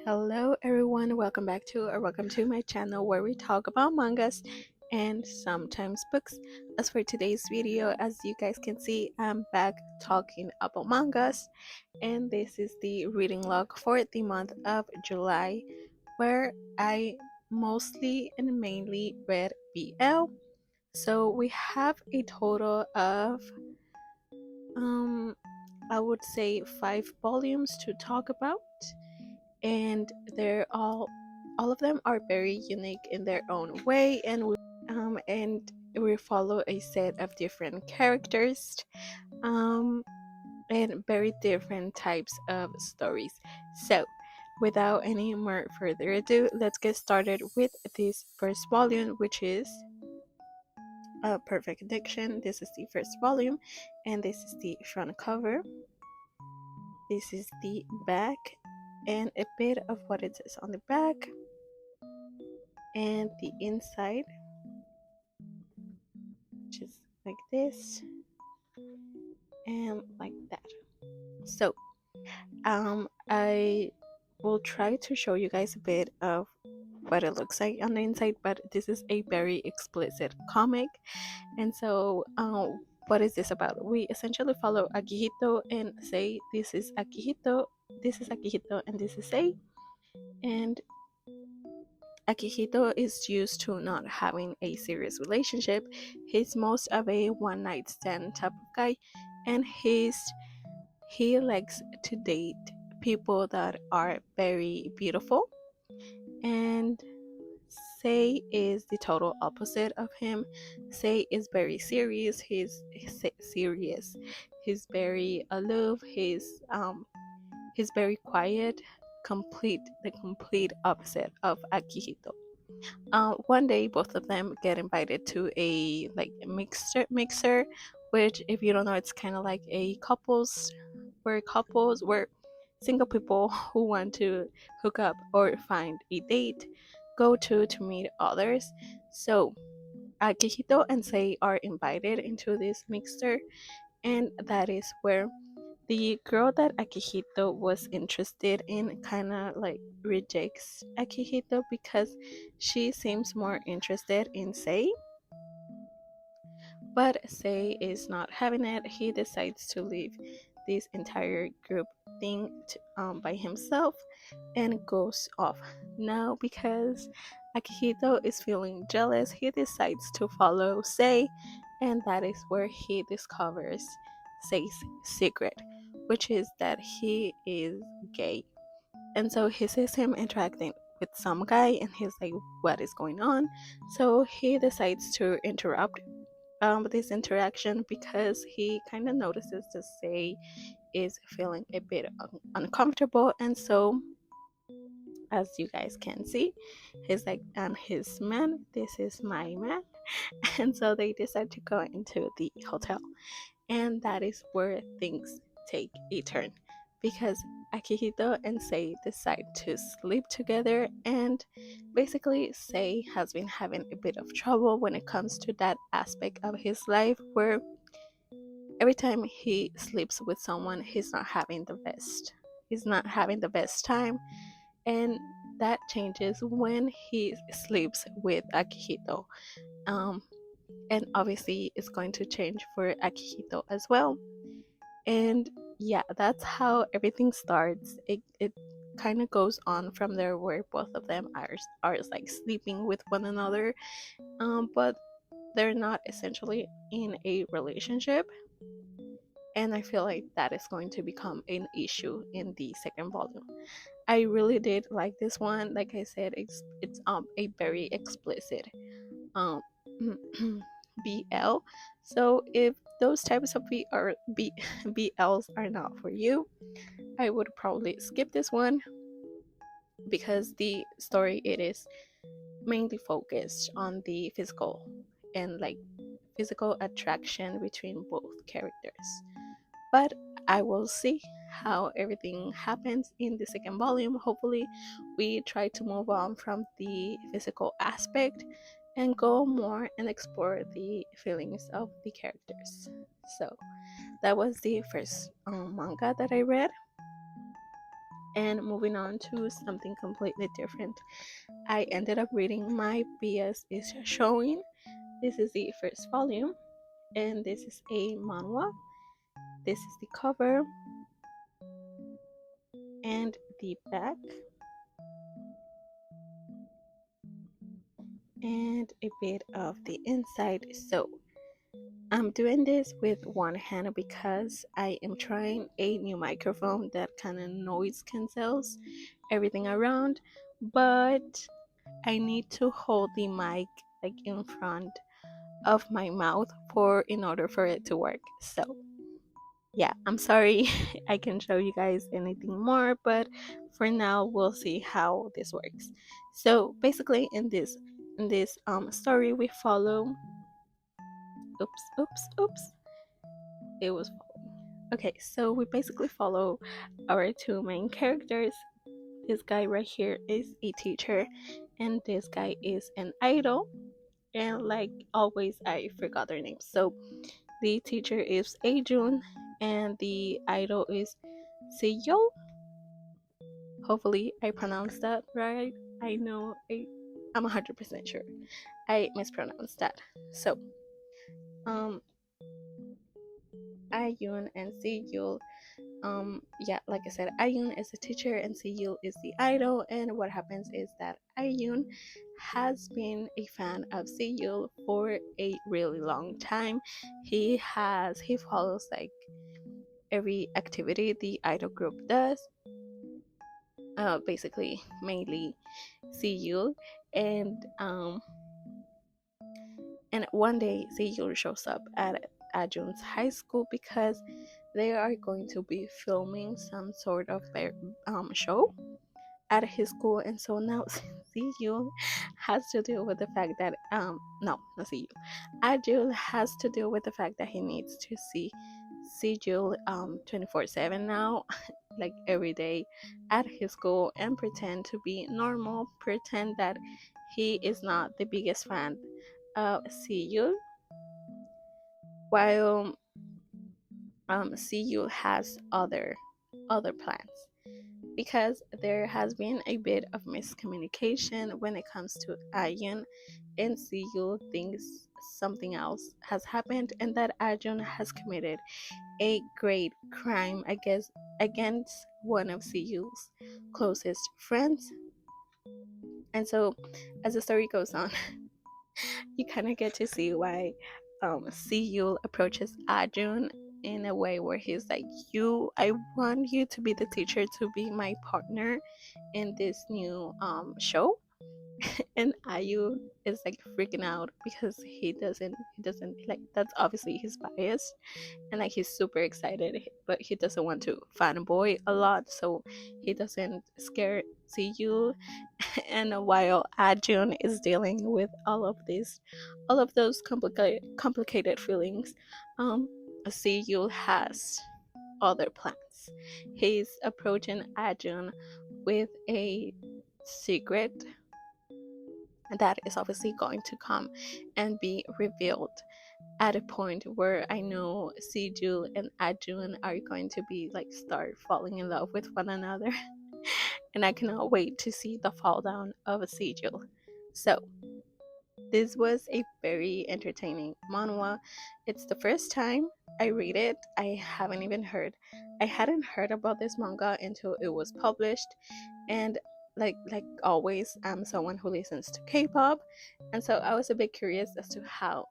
Hello everyone, welcome to my channel where we talk about mangas and sometimes books. As for today's video, as you guys can see, I'm back talking about mangas, and this is the reading log for the month of July, where I mostly and mainly read BL. So we have a total of I would say 5 volumes to talk about, and they're all of them are very unique in their own way, and we follow a set of different characters, um and very different types of stories. So without any more further ado, let's get started with this first volume, which is Perfect Addiction. This is the first volume, and this is the front cover. This is the back, and a bit of what it says on the back, and the inside, which is like this and like that. So I will try to show you guys a bit of what it looks like on the inside, but this is a very explicit comic. And so what is this about? We essentially follow Akihito and Sei. This is Akihito, and this is Sei. And Akihito is used to not having a serious relationship. He's most of a one night stand type of guy, and he likes to date people that are very beautiful. And Sei is the total opposite of him. Sei is very serious. He's serious. He's very aloof. He's very quiet. The complete opposite of Akihito. One day, both of them get invited to a like mixer, which, if you don't know, it's kind of like a couples where single people who want to hook up or find a date go to meet others. So Akihito and Sei are invited into this mixer, and that is where the girl that Akihito was interested in kind of like rejects Akihito because she seems more interested in Sei. But Sei is not having it. He decides to leave this entire group thing by himself and goes off. Now, because Akihito is feeling jealous, he decides to follow Sei, and that is where he discovers Sei's secret, which is that he is gay. And so he sees him interacting with some guy, and he's like, what is going on? So he decides to interrupt this interaction because he kind of notices that Sei is feeling a bit uncomfortable. And so, as you guys can see, he's like, I'm his man, this is my man. And so they decide to go into the hotel, and that is where things take a turn because Akihito and Sei decide to sleep together, and basically Sei has been having a bit of trouble when it comes to that aspect of his life where every time he sleeps with someone, he's not having the best time, and that changes when he sleeps with Akihito. um and obviously it's going to change for Akihito as well. And yeah, that's how everything starts. It kind of goes on from there where both of them are like sleeping with one another, but they're not essentially in a relationship. And I feel like that is going to become an issue in the second volume. I really did like this one. Like I said, it's a very explicit um BL. So if those types of BLs are not for you, I would probably skip this one because the story it is mainly focused on the physical attraction between both characters. But I will see how everything happens in the second volume. Hopefully, we try to move on from the physical aspect and go more and explore the feelings of the characters. So, that was the first manga that I read. And moving on to something completely different, I ended up reading My BS is Showing. This is the first volume, and this is a manhwa. This is the cover and the back, and a bit of the inside. So I'm doing this with one hand because I am trying a new microphone that kind of noise cancels everything around, but I need to hold the mic like in front of my mouth for in order for it to work. So yeah, I'm sorry I can show you guys anything more, but for now we'll see how this works. So basically in this story we follow oops, it was following. Okay, so we basically follow our two main characters. This guy right here is a teacher, and this guy is an idol. And like always, I forgot their names. So the teacher is Ajun, and the idol is Seyol. Hopefully, I pronounced that right. I know I'm 100% sure I mispronounced that. So, um, Ayun and Seyul, yeah, like I said, Ayun is the teacher and Seyul is the idol. And what happens is that Ayun has been a fan of Seyul for a really long time. He follows like every activity the idol group does, basically mainly Seyul. And one day Seyul shows up at Ajun's high school because they are going to be filming some sort of show at his school. And so now Seyul has to deal with the fact that no, not Seyul, Ajul has to deal with the fact that he needs to see Sejul 24/7 now, like every day at his school, and pretend to be normal, pretend that he is not the biggest fan of Sejul, while Sejul has other plans, because there has been a bit of miscommunication when it comes to Ayun, and Sejul thinks something else has happened and that Ayun has committed a great crime, I guess, against one of Sejul's closest friends. And so as the story goes on, you kind of get to see why Sejul approaches Ajun in a way where he's like, I want you to be the teacher, to be my partner in this new show. And Ayu is like freaking out because he doesn't like, that's obviously his bias, and like he's super excited, but he doesn't want to fanboy a lot, so he doesn't scare Sejul. And while Ajun is dealing with all of those complicated feelings, Sejul has other plans. He's approaching Ajun with a secret that is obviously going to come and be revealed at a point where I know Sejul and Ajun are going to be like start falling in love with one another. And I cannot wait to see the fall down of Sejul. So this was a very entertaining manhwa. It's the first time I read it. I hadn't heard about this manga until it was published. And like always, I'm someone who listens to K-pop, and so I was a bit curious as to how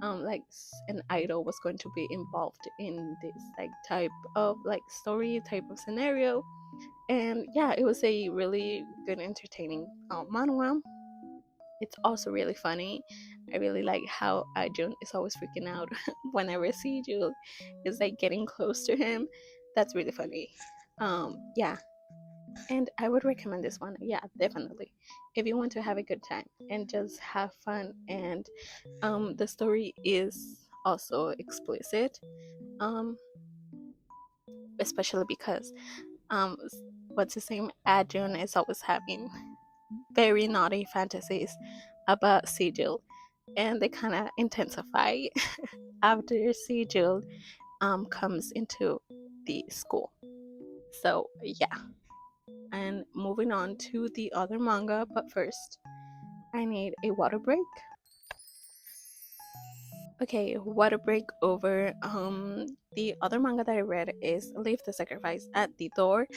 like an idol was going to be involved in this like type of like story type of scenario. And yeah, it was a really good entertaining manhwa. It's also really funny. I really like how Jun is always freaking out whenever Sejul is like getting close to him. That's really funny. Yeah, and I would recommend this one. Yeah, definitely. If you want to have a good time and just have fun, and the story is also explicit, um, especially because um, what's his name? Ajun is always having very naughty fantasies about Sejul, and they kind of intensify after Sejul comes into the school. So yeah, and moving on to the other manga. But first, I need a water break. Okay, water break over. The other manga that I read is Leave the Sacrifice at the Door,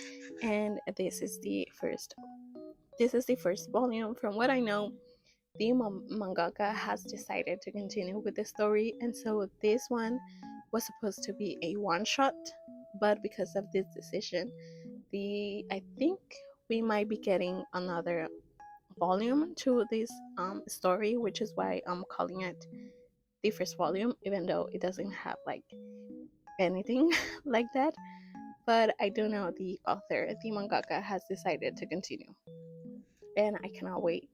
and this is the first volume. From what I know, the mangaka has decided to continue with the story, and so this one was supposed to be a one shot, but because of this decision, the I think we might be getting another volume to this story, which is why I'm calling it the first volume, even though it doesn't have like anything like that. But I do know the author, the mangaka, has decided to continue, and I cannot wait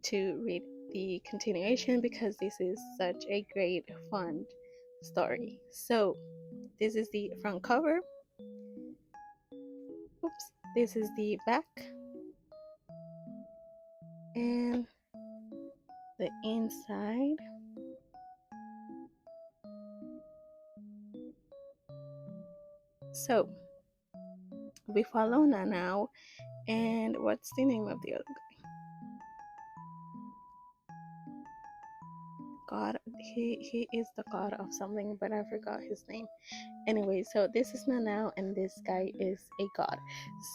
to read the continuation because this is such a great, fun story. So, this is the front cover. Oops, this is the back, and the inside. So, we follow Nanao, and what's the name of the other god? He is the god of something, but I forgot his name. Anyway, so this is Nanao, and this guy is a god.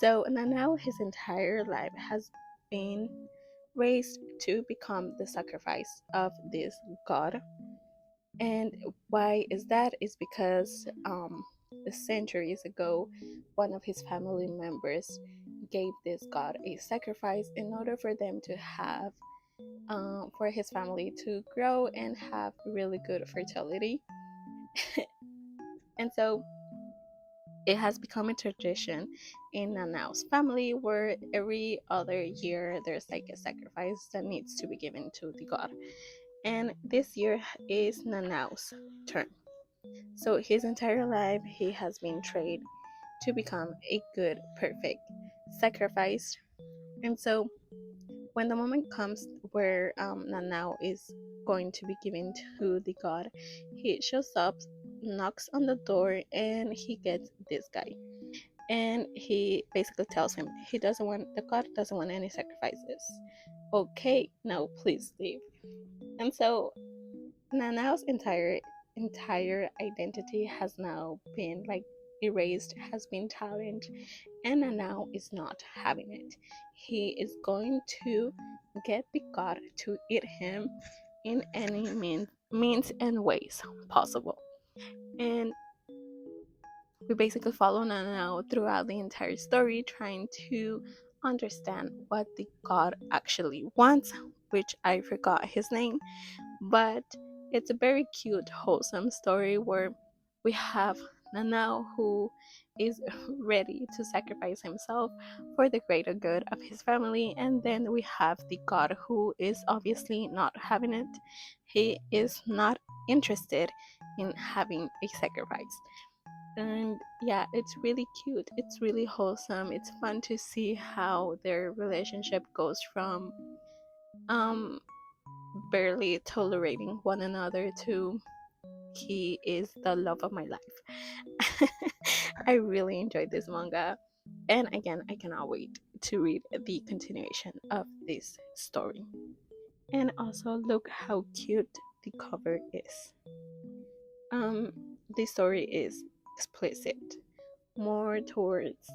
So Nanao, his entire life has been raised to become the sacrifice of this god. And why is that? Is because centuries ago, one of his family members gave this god a sacrifice in order for them to have for his family to grow and have really good fertility. And so it has become a tradition in Nanao's family where every other year there's like a sacrifice that needs to be given to the god. And this year is Nanao's turn. So his entire life he has been trained to become a good, perfect sacrifice. And so when the moment comes where Nanao is going to be given to the god, he shows up, knocks on the door, and he gets this guy. And he basically tells him the god doesn't want any sacrifices. Okay, now please leave. And so Nanao's entire identity has now been like erased, has been challenged, and Nanao is not having it. He is going to get the god to eat him in any means and ways possible. And we basically follow Nanao throughout the entire story, trying to understand what the god actually wants, which I forgot his name, but it's a very cute, wholesome story where we have Nanao who is ready to sacrifice himself for the greater good of his family, and then we have the god who is obviously not having it. He is not interested in having a sacrifice. And yeah, it's really cute, it's really wholesome, it's fun to see how their relationship goes from um barely tolerating one another to he is the love of my life. I really enjoyed this manga, and again I cannot wait to read the continuation of this story. And also look how cute the cover is. um the story is explicit, more towards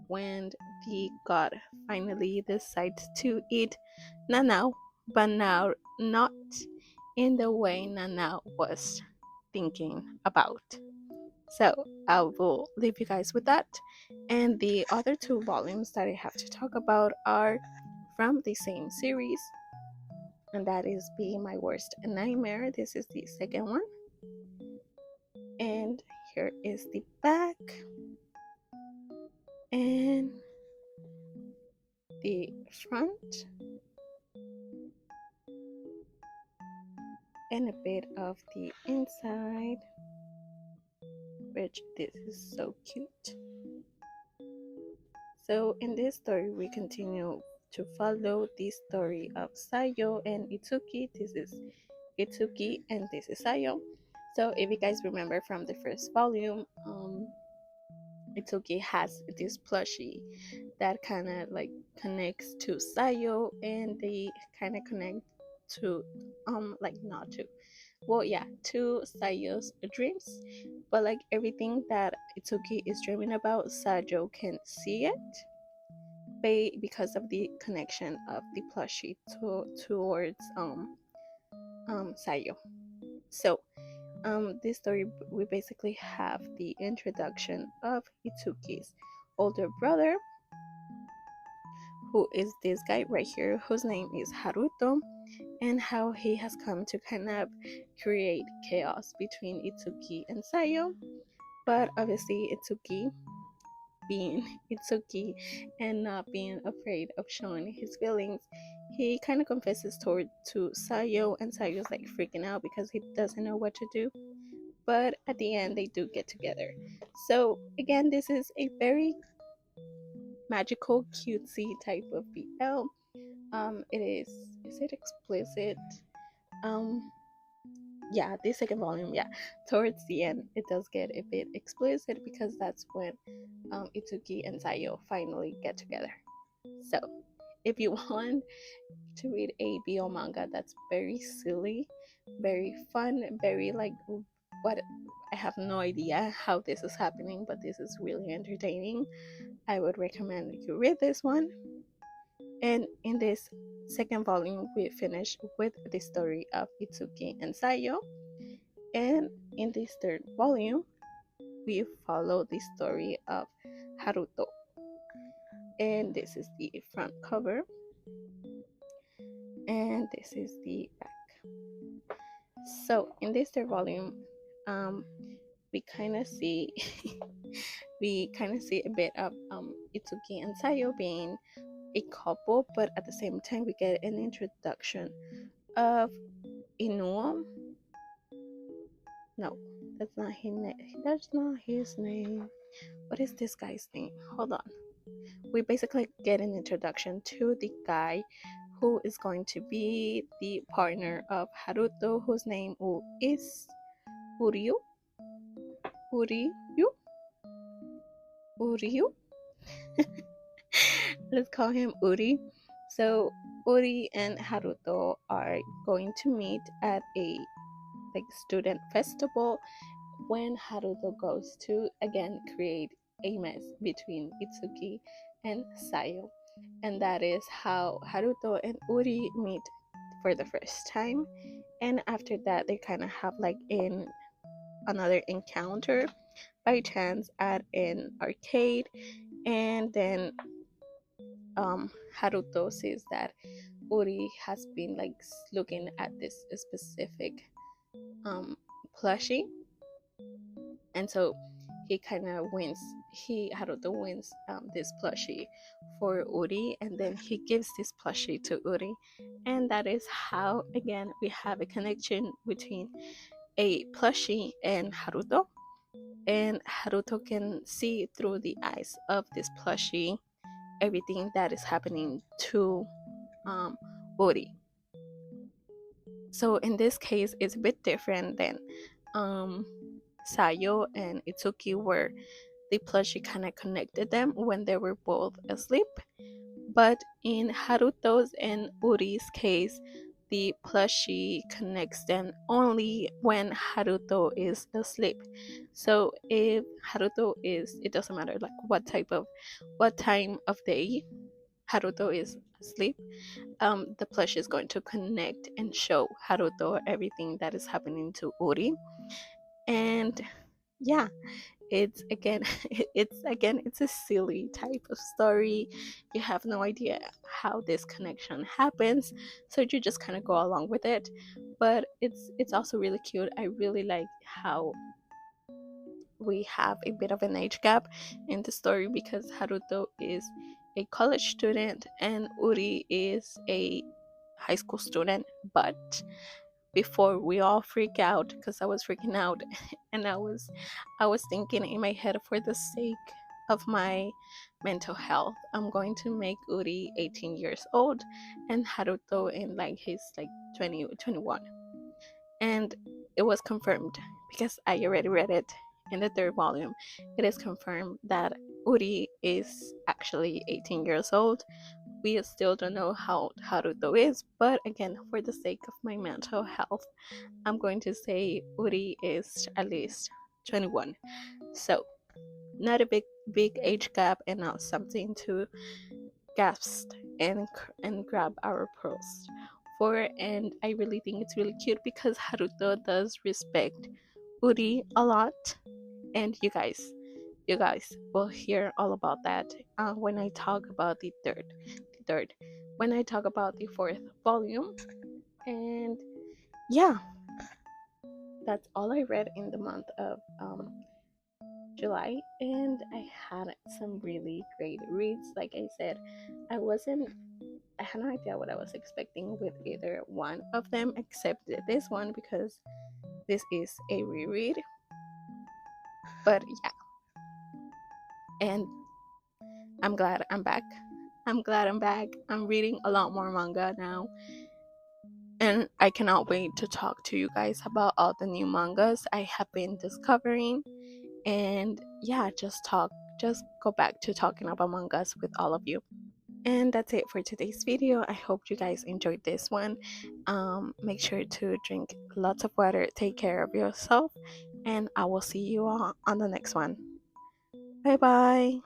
when the god finally decides to eat Nanao, but now not in the way Nanao was thinking about. So I will leave you guys with that. And the other two volumes that I have to talk about are from the same series, and that is Be My Worst Nightmare. This is the second one. And here is the back and the front and a bit of the inside, which this is so cute. So in this story we continue to follow the story of Sayo and Itsuki. This is Itsuki and this is Sayo. So if you guys remember from the first volume, Itsuki has this plushie that kind of like connects to Sayo, and they kind of connect to like not to, well, yeah, to Sayo's dreams. But like everything that Itsuki is dreaming about, Sayo can see it because of the connection of the plushie towards Sayo. So this story, we basically have the introduction of Itsuki's older brother, who is this guy right here, whose name is Haruto, and how he has come to kind of create chaos between Itsuki and Sayo. But obviously, Itsuki, being Itsuki and not being afraid of showing his feelings, he kind of confesses to Sayo, and Sayo's like freaking out because he doesn't know what to do. But at the end, they do get together. So again, this is a very magical, cutesy type of BL. It is it explicit? Um, yeah, the second volume, yeah, towards the end, it does get a bit explicit because that's when Itsuki and Sayo finally get together. So, if you want to read a BL manga that's very silly, very fun, very like what, I have no idea how this is happening, but this is really entertaining, I would recommend you read this one. And in this second volume, we finish with the story of Itsuki and Sayo. And in this third volume, we follow the story of Haruto. And this is the front cover. And this is the back. So in this third volume, we kind of see a bit of Itsuki and Sayo being a couple, but at the same time, we get an introduction of Inuo. No, that's not his name. That's not his name. What is this guy's name? Hold on. We basically get an introduction to the guy who is going to be the partner of Haruto, whose name is Uryu. Uryu? Uryu? Let's call him Uri. So Uri and Haruto are going to meet at a like student festival when Haruto goes to again create a mess between Itsuki and Sayo. And that is how Haruto and Uri meet for the first time. And after that, they kind of have like another encounter by chance at an arcade. And then Haruto says that Uri has been like looking at this specific plushie, and so he kind of wins. Haruto wins this plushie for Uri, and then he gives this plushie to Uri, and that is how again we have a connection between a plushie and Haruto. And Haruto can see through the eyes of this plushie everything that is happening to Uri. So in this case, it's a bit different than Sayo and Itsuki, where the plushie kind of connected them when they were both asleep. But in Haruto's and Uri's case, the plushie connects them only when Haruto is asleep. So if Haruto is, it doesn't matter like what time of day Haruto is asleep, the plushie is going to connect and show Haruto everything that is happening to Uri. And yeah, it's again it's a silly type of story. You have no idea how this connection happens, so you just kind of go along with it. But it's also really cute. I really like how we have a bit of an age gap in the story, because Haruto is a college student and Uri is a high school student. But before we all freak out, because I was freaking out and I was thinking in my head, for the sake of my mental health, I'm going to make Uri 18 years old and Haruto in like his like 20 21. And it was confirmed because I already read it in the third volume. It is confirmed that Uri is actually 18 years old. We still don't know how Haruto is, but again, for the sake of my mental health, I'm going to say Uri is at least 21. So, not a big age gap and not something to gasp and grab our pearls for. And I really think it's really cute because Haruto does respect Uri a lot, and you guys will hear all about that when I talk about the third, when I talk about the fourth volume. And yeah, that's all I read in the month of July, and I had some really great reads. Like I said, I had no idea what I was expecting with either one of them, except this one because this is a reread. But yeah, and I'm glad I'm back. I'm glad I'm back. I'm reading a lot more manga now, and I cannot wait to talk to you guys about all the new mangas I have been discovering. And yeah, just go back to talking about mangas with all of you. And that's it for today's video. I hope you guys enjoyed this one. Make sure to drink lots of water, take care of yourself, and I will see you all on the next one. Bye bye.